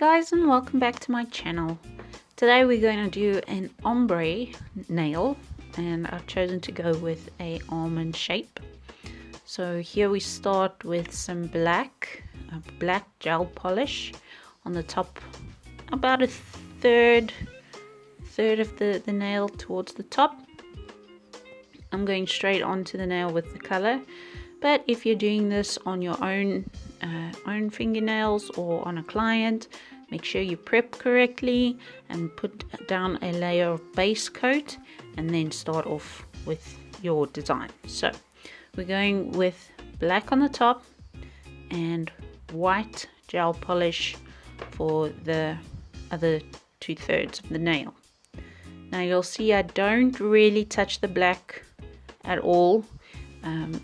guys, and welcome back to my channel. Today we're going to do an ombre nail, and I've chosen to go with a almond shape. So here we start with some black gel polish on the top, about a third of the nail towards the top. I'm going straight onto the nail with the color, but if you're doing this on your own fingernails or on a client, make sure you prep correctly and put down a layer of base coat and then start off with your design. So we're going with black on the top and white gel polish for the other 2/3 of the nail. Now you'll see I don't really touch the black at all.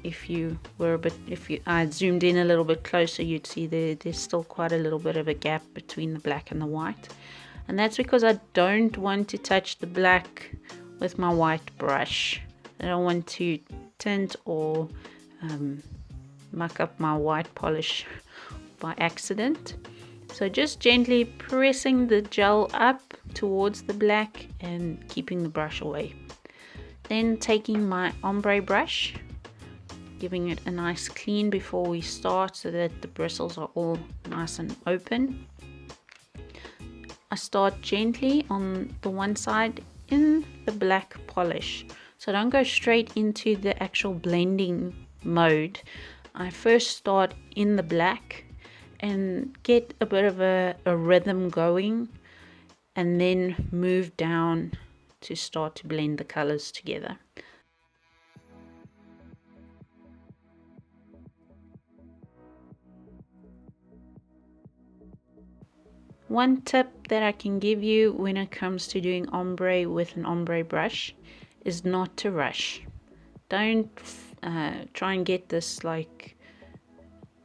If I zoomed in a little bit closer, you'd see there's still quite a little bit of a gap between the black and the white, and that's because I don't want to touch the black with my white brush. I don't want to tint or muck up my white polish by accident. So just gently pressing the gel up towards the black and keeping the brush away. Then taking my ombre brush, giving it a nice clean before we start so that the bristles are all nice and open. I start gently on the one side in the black polish. So don't go straight into the actual blending mode. I first start in the black and get a bit of a rhythm going, and then move down to start to blend the colors together. One tip that I can give you when it comes to doing ombre with an ombre brush is not to rush. Don't try and get this like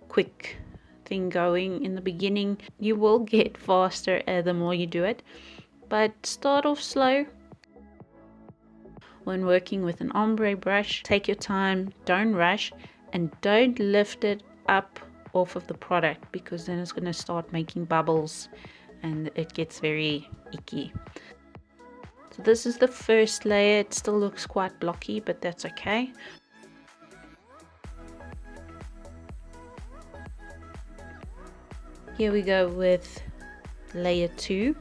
quick thing going in the beginning. You will get faster the more you do it, but start off slow. When working with an ombre brush, take your time, don't rush, and don't lift it up off of the product, because then it's going to start making bubbles and it gets very icky. So this is the first layer. It still looks quite blocky, but that's okay. Here we go with layer 2.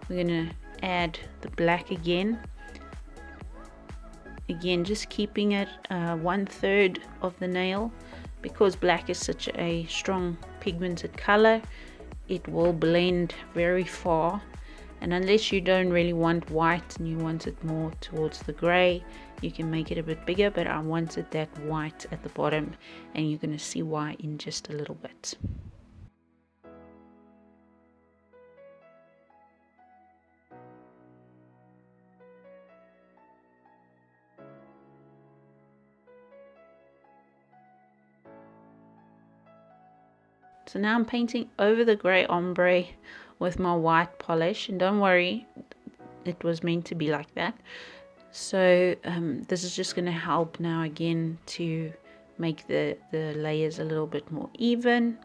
We're going to add the black again. Again, just keeping it 1/3 of the nail, because black is such a strong pigmented color. It will blend very far, and unless you don't really want white and you want it more towards the gray, you can make it a bit bigger, but I wanted that white at the bottom, and you're going to see why in just a little bit. So now I'm painting over the grey ombre with my white polish, and don't worry, it was meant to be like that. So this is just going to help now again to make the layers a little bit more even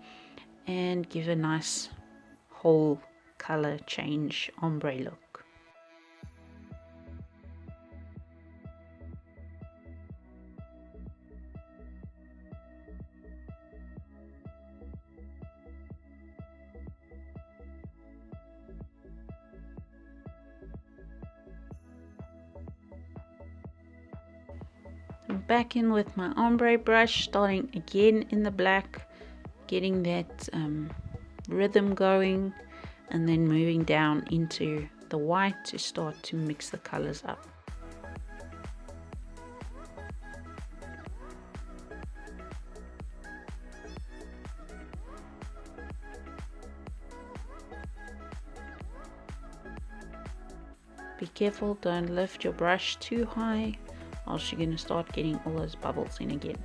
and give a nice whole color change ombre look. Back in with my ombre brush, starting again in the black, getting that rhythm going, and then moving down into the white to start to mix the colors up. Be careful, don't lift your brush too high, or else you're going to start getting all those bubbles in again.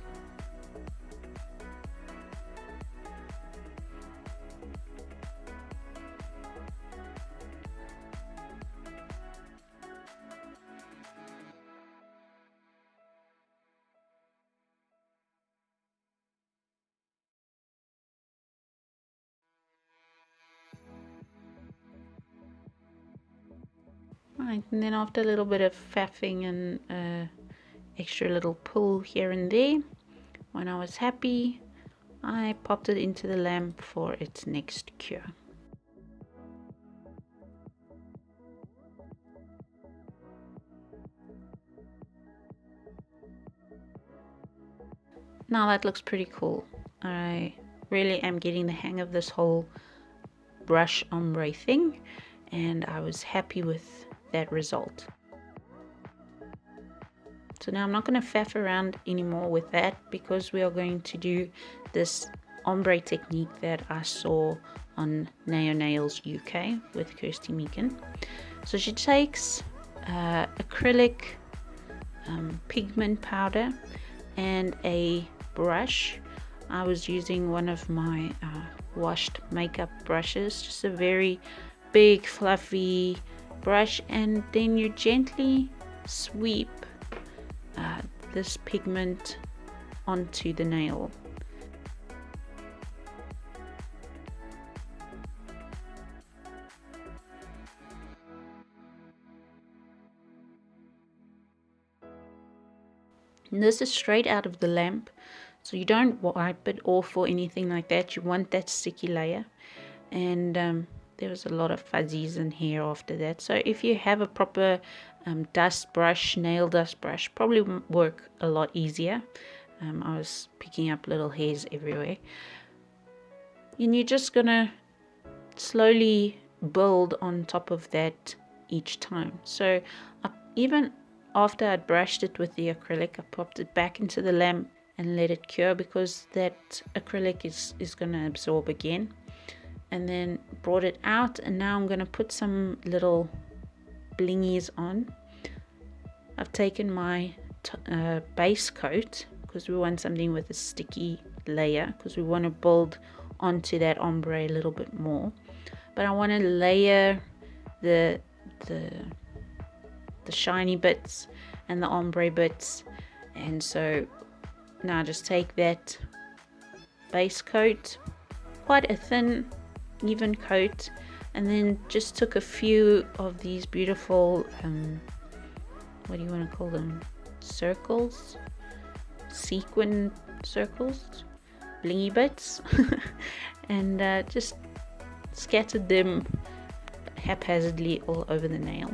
Right, and then after a little bit of faffing and extra little pull here and there, when I was happy, I popped it into the lamp for its next cure. Now that looks pretty cool. I really am getting the hang of this whole brush ombre thing, and I was happy with that result. So now I'm not going to faff around anymore with that, because we are going to do this ombre technique that I saw on Naio Nails UK with Kirsty Meakin. So she takes acrylic pigment powder and a brush. I was using one of my washed makeup brushes, just a very big fluffy brush, and then you gently sweep this pigment onto the nail. And this is straight out of the lamp, so you don't wipe it off or anything like that. You want that sticky layer. And there was a lot of fuzzies and hair after that. So if you have a proper dust brush, nail dust brush, probably work a lot easier. I was picking up little hairs everywhere. And you're just gonna slowly build on top of that each time. So even after I'd brushed it with the acrylic, I popped it back into the lamp and let it cure, because that acrylic is going to absorb again. And then brought it out, and now I'm going to put some little blingies on. I've taken my base coat, because we want something with a sticky layer, because we want to build onto that ombre a little bit more. But I want to layer the shiny bits and the ombre bits, and so now just take that base coat, quite a thin even coat, and then just took a few of these beautiful what do you want to call them, circles, sequin circles, blingy bits and just scattered them haphazardly all over the nail.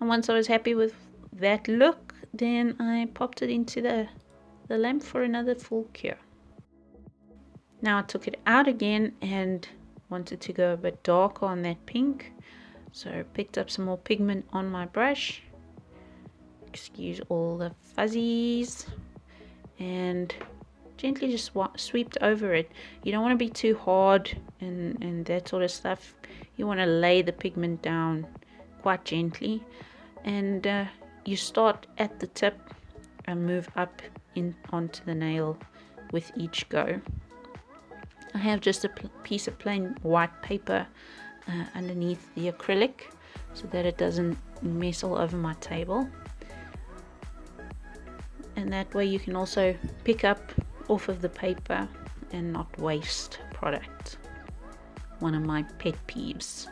And once I was happy with that look, then I popped it into the lamp for another full cure. Now I took it out again and wanted to go a bit darker on that pink, so I picked up some more pigment on my brush, excuse all the fuzzies, and gently just swept over it. You don't want to be too hard and that sort of stuff. You want to lay the pigment down quite gently, and you start at the tip and move up onto the nail with each go. I have just a piece of plain white paper underneath the acrylic so that it doesn't mess all over my table, and that way you can also pick up off of the paper and not waste product. One of my pet peeves.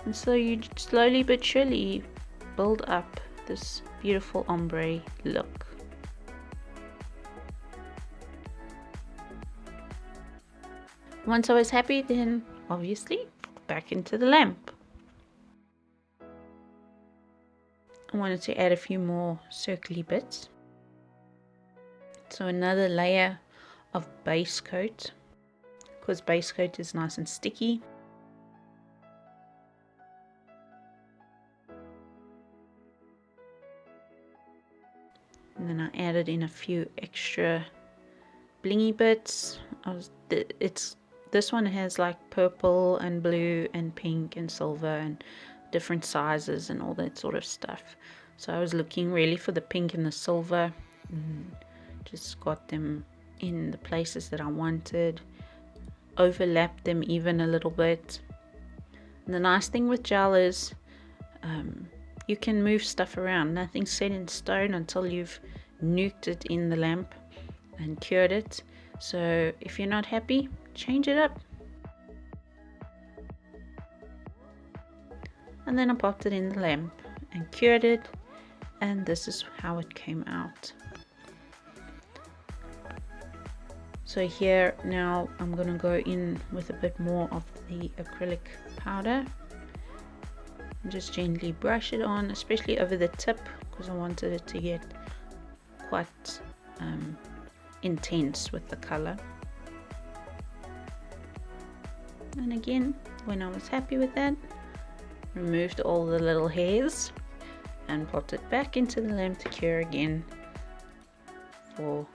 And so you slowly but surely build up this beautiful ombre look. Once I was happy, then obviously back into the lamp. I wanted to add a few more circly bits. So another layer of base coat, because base coat is nice and sticky. And then I added in a few extra blingy bits. This one has like purple and blue and pink and silver and different sizes and all that sort of stuff. So I was looking really for the pink and the silver and just got them in the places that I wanted, overlapped them even a little bit. And the nice thing with gel is you can move stuff around. Nothing's set in stone until you've nuked it in the lamp and cured it. So if you're not happy, change it up. And then I popped it in the lamp and cured it, and this is how it came out. So here now I'm going to go in with a bit more of the acrylic powder and just gently brush it on, especially over the tip, because I wanted it to get quite intense with the color. And again, when I was happy with that, removed all the little hairs and popped it back into the lamp to cure again for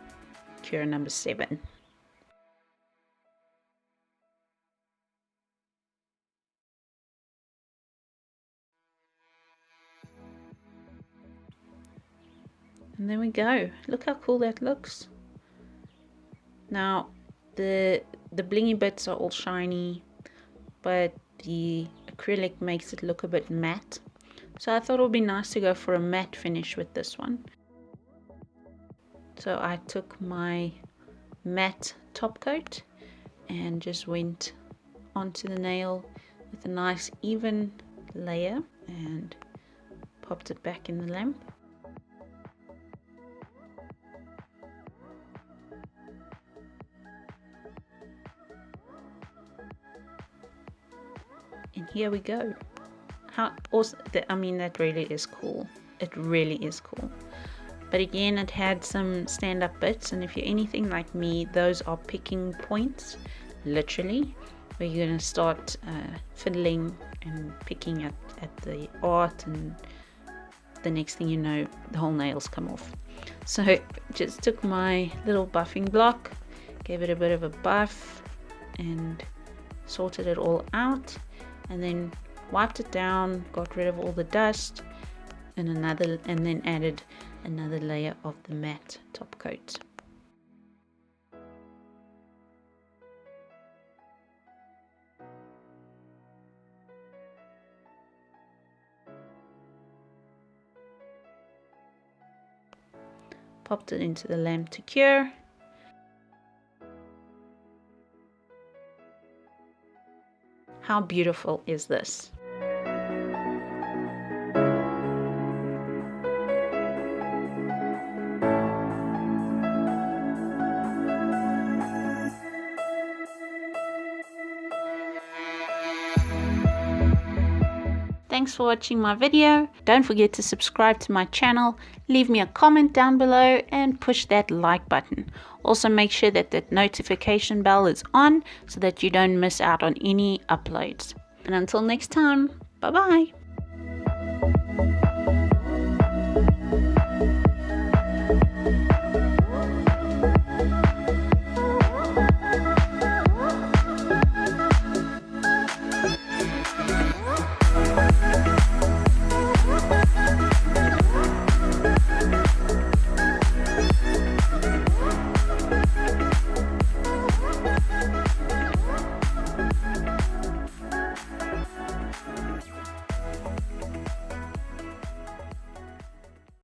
cure number 7. And there we go. Look how cool that looks. Now the blingy bits are all shiny, but the acrylic makes it look a bit matte. So I thought it would be nice to go for a matte finish with this one. So I took my matte top coat and just went onto the nail with a nice even layer and popped it back in the lamp. And here we go. How awesome! I mean, that really is cool. It really is cool. But again, it had some stand-up bits, and if you're anything like me, those are picking points, literally, where you're going to start fiddling and picking at the art, and the next thing you know, the whole nails come off. So just took my little buffing block, gave it a bit of a buff, and sorted it all out, and then wiped it down, got rid of all the dust, and then added another layer of the matte top coat. Popped it into the lamp to cure. How beautiful is this? Thanks for watching my video. Don't forget to subscribe to my channel, leave me a comment down below, and push that like button. Also make sure that that notification bell is on so that you don't miss out on any uploads. And until next time, bye bye.